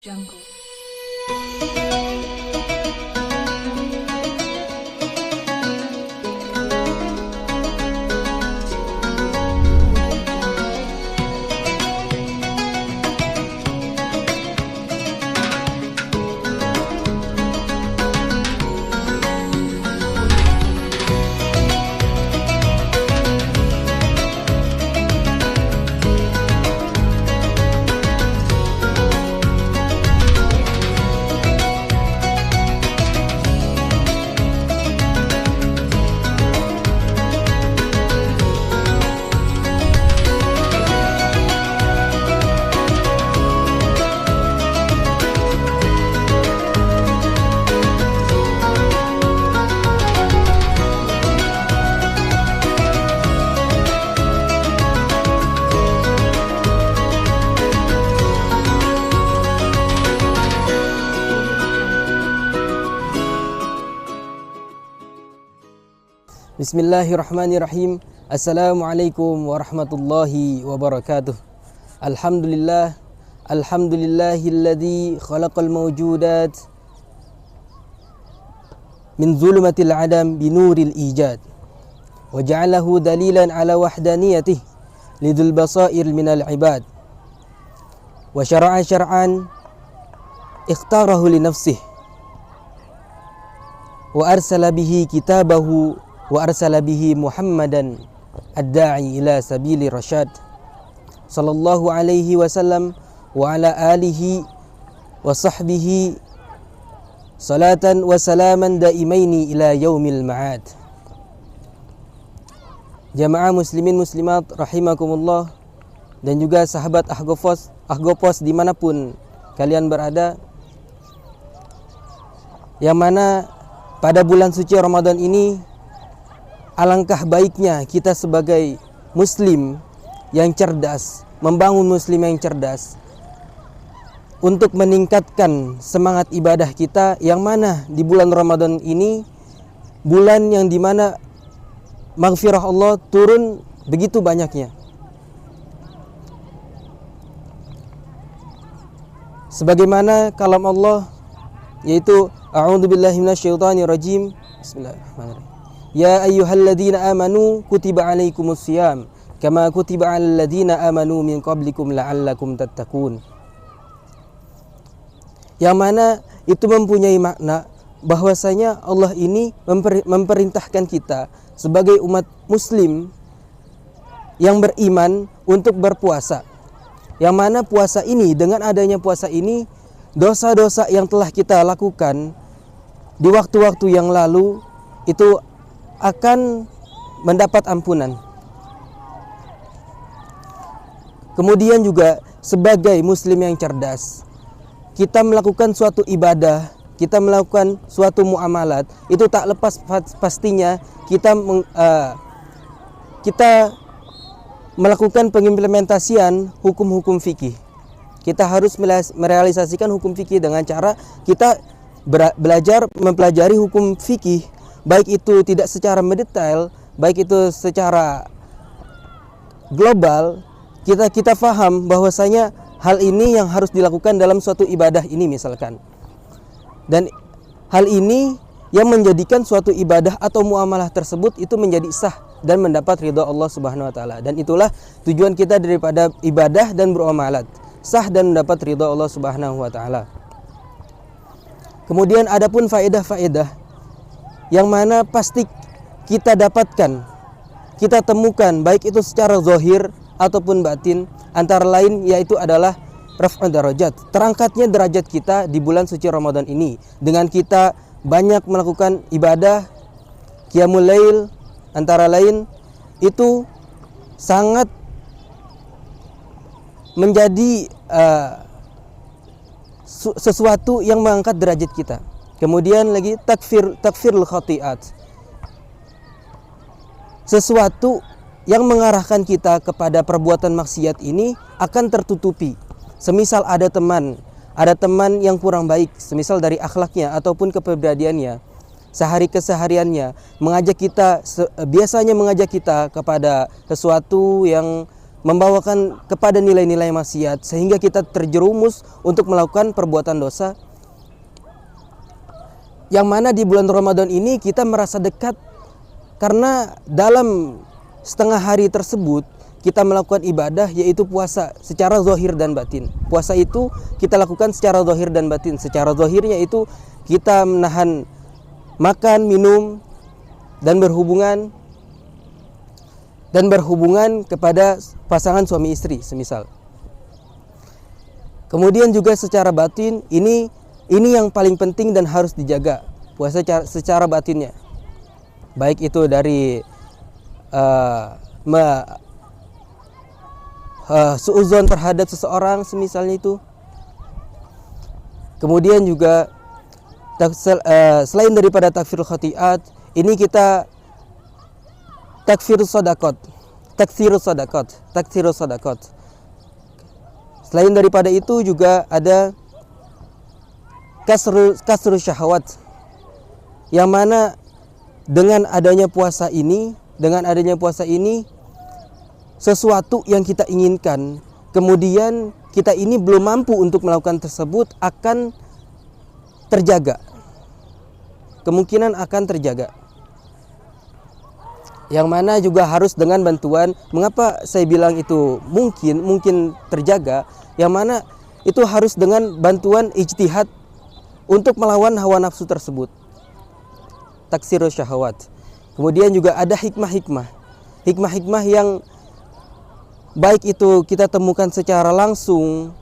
Jungle. Bismillahirrahmanirrahim. Assalamualaikum warahmatullahi wabarakatuh. Alhamdulillahilladzi khalaqal mawjudat min zulumatil adam binuril ijad wa ja'alahu dalilan ala wahdaniyatih lidul basair minal ibad wa syara'a syar'an ikhtarahu li nafsih wa arsala bihi kitabahu wa arsala bihi Muhammadan ad-da'i ila sabili rasyad sallallahu alaihi wasallam wa ala alihi wa sahbihi salatan wa salaman daimaini ila yaumil ma'ad. Jamaah muslimin muslimat rahimakumullah, dan juga sahabat Ahgopos dimanapun kalian berada, yang mana pada bulan suci Ramadan ini alangkah baiknya kita sebagai muslim yang cerdas, membangun muslim yang cerdas untuk meningkatkan semangat ibadah kita, yang mana di bulan Ramadan ini bulan yang dimana maghfirah Allah turun begitu banyaknya. Sebagaimana kalam Allah, yaitu a'udzubillahi minasyaitonirrajim, bismillahirrahmanirrahim. Ya ayyuhalladzina amanu kutiba alaikumus syiyam kama kutiba alal ladzina amanu min qablikum la'allakum tattaqun. Yang mana itu mempunyai makna bahwasanya Allah ini memerintahkan kita sebagai umat muslim yang beriman untuk berpuasa. Yang mana puasa ini, dengan adanya puasa ini, dosa-dosa yang telah kita lakukan di waktu-waktu yang lalu itu akan mendapat ampunan. Kemudian juga sebagai muslim yang cerdas, kita melakukan suatu ibadah, kita melakukan suatu muamalat, itu tak lepas pastinya kita melakukan pengimplementasian hukum-hukum fikih. Kita harus merealisasikan hukum fikih dengan cara kita belajar mempelajari hukum fikih, baik itu tidak secara mendetail, baik itu secara global. Kita faham bahwasanya hal ini yang harus dilakukan dalam suatu ibadah ini misalkan. Dan hal ini yang menjadikan suatu ibadah atau muamalah tersebut itu menjadi sah dan mendapat ridha Allah Subhanahu wa taala. Dan itulah tujuan kita daripada ibadah dan bermuamalat, sah dan mendapat ridha Allah Subhanahu wa taala. Kemudian adapun faedah-faedah yang mana pasti kita dapatkan, kita temukan, baik itu secara zahir ataupun batin, antara lain yaitu adalah raf'ud darajat, terangkatnya derajat kita di bulan suci Ramadan ini dengan kita banyak melakukan ibadah qiyamul lail, antara lain itu sangat menjadi sesuatu yang mengangkat derajat kita. Kemudian lagi takfirul khati'at, sesuatu yang mengarahkan kita kepada perbuatan maksiat ini akan tertutupi. Semisal ada teman yang kurang baik, semisal dari akhlaknya ataupun kepribadiannya, kesehariannya biasanya mengajak kita kepada sesuatu yang membawakan kepada nilai-nilai maksiat sehingga kita terjerumus untuk melakukan perbuatan dosa, yang mana di bulan Ramadan ini kita merasa dekat karena dalam setengah hari tersebut kita melakukan ibadah, yaitu puasa secara zahir dan batin. Puasa itu kita lakukan secara zahir dan batin. Secara zahirnya itu kita menahan makan, minum, dan berhubungan kepada pasangan suami istri semisal. Kemudian juga secara batin ini yang paling penting dan harus dijaga, puasa secara batinnya. Baik itu dari suudzon terhadap seseorang semisalnya itu. Kemudian juga selain daripada takfirul khati'at, ini kita takfirus sadaqat. Selain daripada itu juga ada kasrul syahwat, yang mana dengan adanya puasa ini sesuatu yang kita inginkan, kemudian kita ini belum mampu untuk melakukan tersebut, akan terjaga. Kemungkinan akan terjaga. Yang mana juga harus dengan bantuan. Mengapa saya bilang itu mungkin terjaga? Yang mana itu harus dengan bantuan ijtihad untuk melawan hawa nafsu tersebut. Taksirus syahwat. Kemudian juga ada hikmah-hikmah yang baik itu kita temukan secara langsung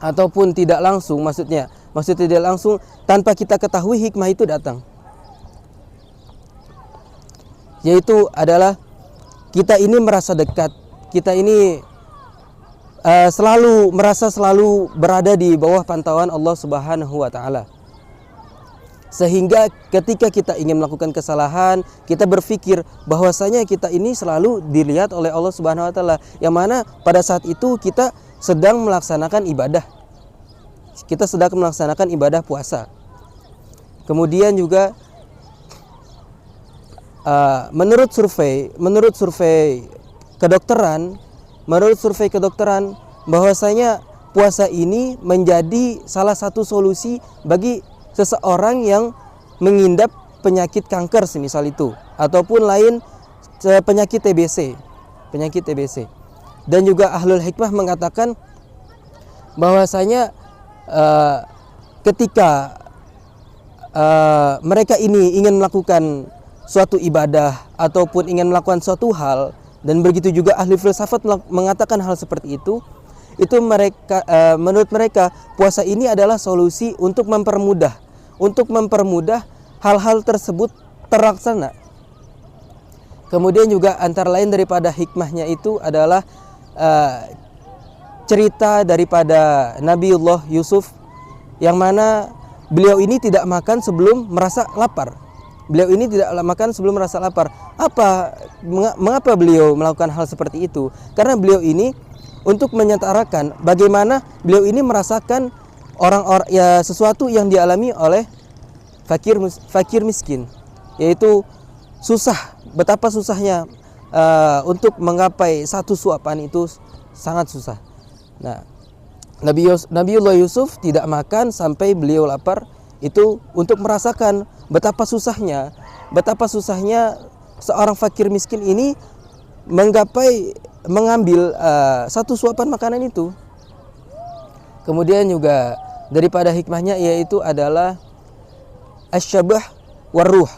ataupun tidak langsung, maksudnya tidak langsung, tanpa kita ketahui hikmah itu datang. Yaitu adalah kita ini merasa dekat, kita ini selalu berada di bawah pantauan Allah Subhanahu wa taala. Sehingga ketika kita ingin melakukan kesalahan, kita berpikir bahwasanya kita ini selalu dilihat oleh Allah Subhanahu wa taala, yang mana pada saat itu kita sedang melaksanakan ibadah. Kita sedang melaksanakan ibadah puasa. Kemudian juga menurut survei kedokteran bahwasanya puasa ini menjadi salah satu solusi bagi seseorang yang mengidap penyakit kanker semisal itu, ataupun lain penyakit TBC. Dan juga ahlul hikmah mengatakan bahwasanya ketika mereka ini ingin melakukan suatu ibadah ataupun ingin melakukan suatu hal, dan begitu juga ahli filsafat mengatakan hal seperti itu menurut mereka puasa ini adalah solusi untuk mempermudah hal-hal tersebut terlaksana. Kemudian juga antara lain daripada hikmahnya itu adalah cerita daripada Nabiullah Yusuf, yang mana beliau ini tidak makan sebelum merasa lapar. Mengapa beliau melakukan hal seperti itu? Karena beliau ini untuk menyetarakan bagaimana beliau ini merasakan sesuatu yang dialami oleh fakir miskin, yaitu betapa susahnya untuk menggapai satu suapan itu sangat susah. Nah, Nabiullah Yusuf tidak makan sampai beliau lapar, itu untuk merasakan betapa susahnya seorang fakir miskin ini mengambil satu suapan makanan itu. Kemudian juga daripada hikmahnya yaitu adalah asyabah waruh,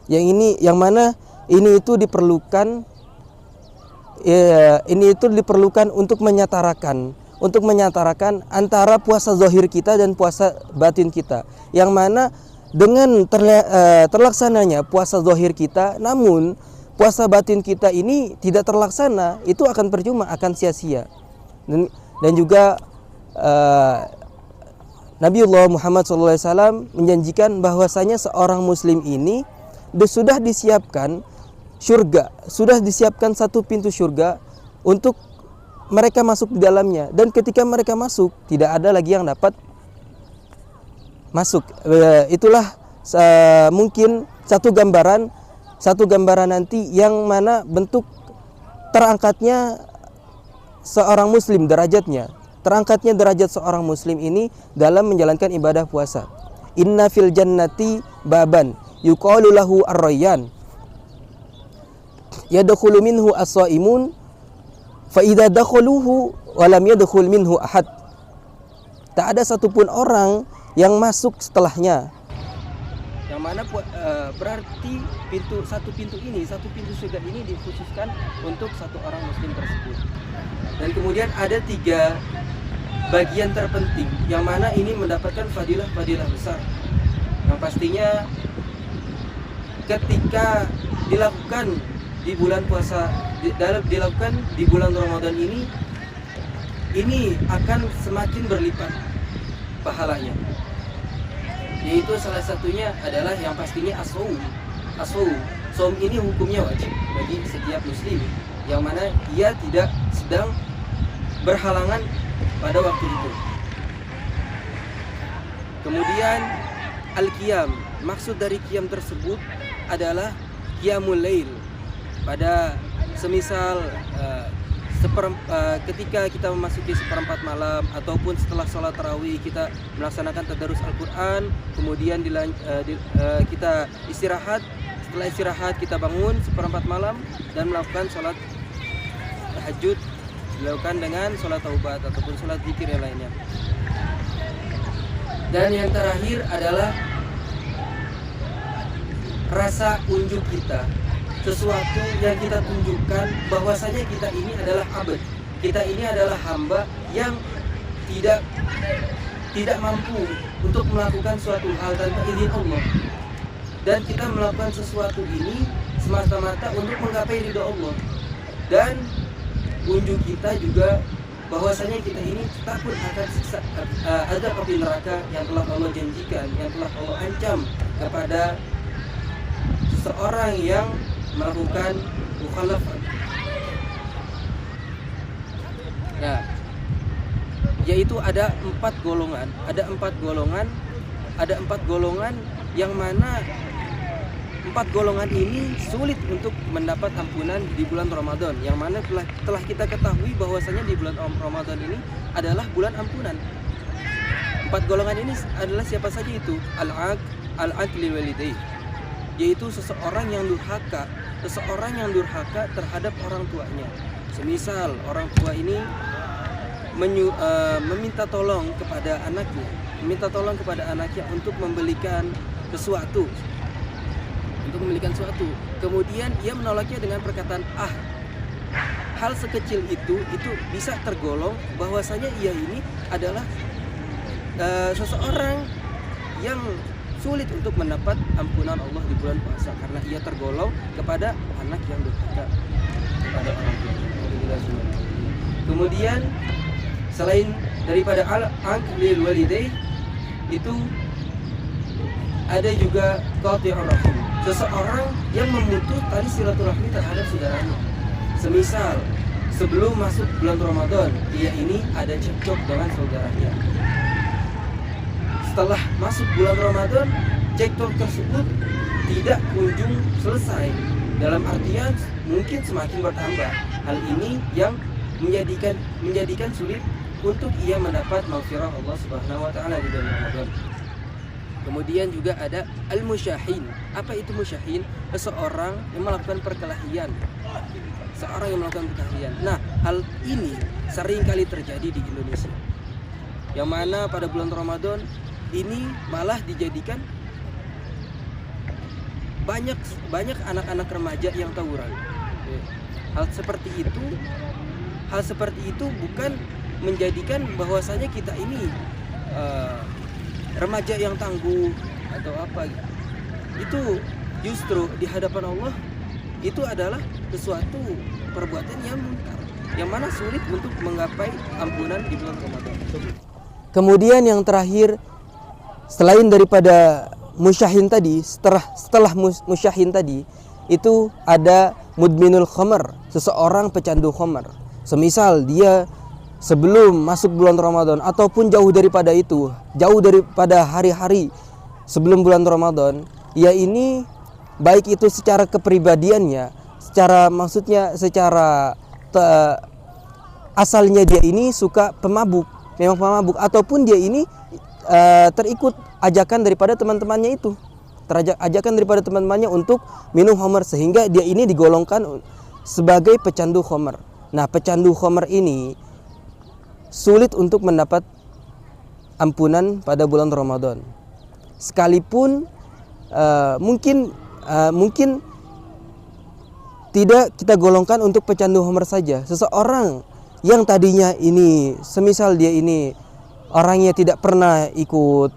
yang mana ini itu diperlukan untuk menyatarakan antara puasa zahir kita dan puasa batin kita, yang mana dengan terlaksananya puasa zahir kita, namun puasa batin kita ini tidak terlaksana, itu akan percuma, akan sia-sia. Dan juga Nabiullah Muhammad SAW menjanjikan bahwasanya seorang muslim ini sudah disiapkan satu pintu surga untuk mereka masuk di dalamnya, dan ketika mereka masuk tidak ada lagi yang dapat masuk. Itulah mungkin satu gambaran nanti yang mana bentuk terangkatnya seorang muslim derajatnya, terangkatnya derajat seorang muslim ini dalam menjalankan ibadah puasa. Inna fil jannati baban yuqalu lahu ar-rayyan yadkhulu minhu as-shaimun fa idza dakhaluhu wa lam yadkhul minhu ahad. Tak ada satupun orang yang masuk setelahnya. Yang mana berarti satu pintu surga ini dikhususkan untuk satu orang muslim tersebut. Dan kemudian ada 3 bagian terpenting yang mana ini mendapatkan fadilah besar. Yang pastinya ketika dilakukan di bulan puasa, dilakukan di bulan Ramadan ini akan semakin berlipat pahalanya. Yaitu salah satunya adalah yang pastinya as-shaum. Shaum ini hukumnya wajib bagi setiap muslim yang mana ia tidak sedang berhalangan pada waktu itu. Kemudian al-qiyam, maksud dari qiyam tersebut adalah qiyamul lail. Pada semisal ketika kita memasuki 1/4 malam ataupun setelah sholat tarawih kita melaksanakan tadarus Al-Quran, kemudian kita istirahat. Setelah istirahat kita bangun 1/4 malam dan melakukan sholat tahajud, dilakukan dengan sholat taubat ataupun sholat zikir yang lainnya. Dan yang terakhir adalah rasa unjuk kita, sesuatu yang kita tunjukkan bahwasanya kita ini adalah abd, kita ini adalah hamba yang tidak mampu untuk melakukan suatu hal tanpa izin Allah, dan kita melakukan sesuatu ini semata-mata untuk menggapai ridha Allah. Dan unjuk kita juga bahwasanya kita ini takut akan siksa azab api neraka yang telah Allah janjikan, yang telah Allah ancam kepada seorang yang melakukan mukhalafat. Nah, yaitu ada 4 golongan, ada 4 golongan yang mana 4 golongan ini sulit untuk mendapat ampunan di bulan Ramadan, yang mana telah kita ketahui bahwasanya di bulan Ramadan ini adalah bulan ampunan. 4 golongan ini adalah siapa saja itu? Al-aq lil walidayh, yaitu seseorang yang durhaka terhadap orang tuanya. Semisal orang tua ini meminta tolong kepada anaknya untuk membelikan sesuatu, kemudian ia menolaknya dengan perkataan hal sekecil itu bisa tergolong bahwasanya ia ini adalah seseorang yang sulit untuk mendapat ampunan Allah di bulan puasa karena ia tergolong kepada anak yang durhaka kepada orang tua. Kemudian selain daripada al-aq lil walidayh itu ada juga qati'ur rahim, seseorang yang memutus tali silaturahmi terhadap saudaranya. Semisal sebelum masuk bulan Ramadan ia ini ada cekcok dengan saudaranya. Setelah masuk bulan Ramadan, cekcok tersebut tidak kunjung selesai. Dalam artian mungkin semakin bertambah. Hal ini yang menjadikan sulit untuk ia mendapat maghfirah Allah Subhanahu wa taala di bulan Ramadan. Kemudian juga ada al-musyahin. Apa itu musyahin? Seseorang yang melakukan perkelahian. Nah, hal ini sering kali terjadi di Indonesia. Yang mana pada bulan Ramadan ini malah dijadikan banyak anak-anak remaja yang tawuran. Hal seperti itu bukan menjadikan bahwasanya kita ini remaja yang tangguh atau apa. Itu justru di hadapan Allah itu adalah sesuatu perbuatan yang munkar, yang mana sulit untuk menggapai ampunan di bulan Ramadan. Kemudian yang terakhir, selain daripada musyahin tadi, setelah musyahin tadi itu ada mudminul khamar, seseorang pecandu khamar. Semisal dia sebelum masuk bulan Ramadan ataupun jauh daripada hari-hari sebelum bulan Ramadan, ia ini baik itu secara kepribadiannya, secara asalnya dia ini suka pemabuk, memang pemabuk, ataupun dia ini terikut ajakan daripada teman-temannya itu, ajakan daripada teman-temannya untuk minum khamar, sehingga dia ini digolongkan sebagai pecandu khamar. Nah, pecandu khamar ini sulit untuk mendapat ampunan pada bulan Ramadan. Sekalipun mungkin tidak kita golongkan untuk pecandu khamar saja. Seseorang yang tadinya ini, semisal dia ini orangnya tidak pernah ikut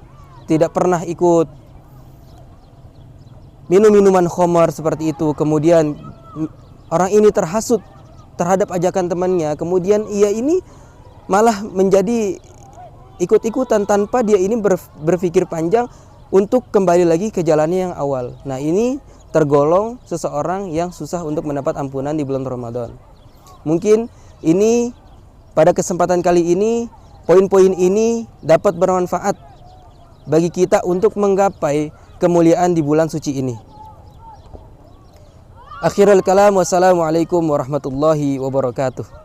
minum minuman khamar seperti itu, kemudian orang ini terhasut terhadap ajakan temannya, kemudian ia ini malah menjadi ikut-ikutan tanpa dia ini berpikir panjang untuk kembali lagi ke jalannya yang awal. Nah, ini tergolong seseorang yang susah untuk mendapat ampunan di bulan Ramadan. Mungkin ini pada kesempatan kali ini, poin-poin ini dapat bermanfaat bagi kita untuk menggapai kemuliaan di bulan suci ini. Akhirul kalam, wassalamualaikum warahmatullahi wabarakatuh.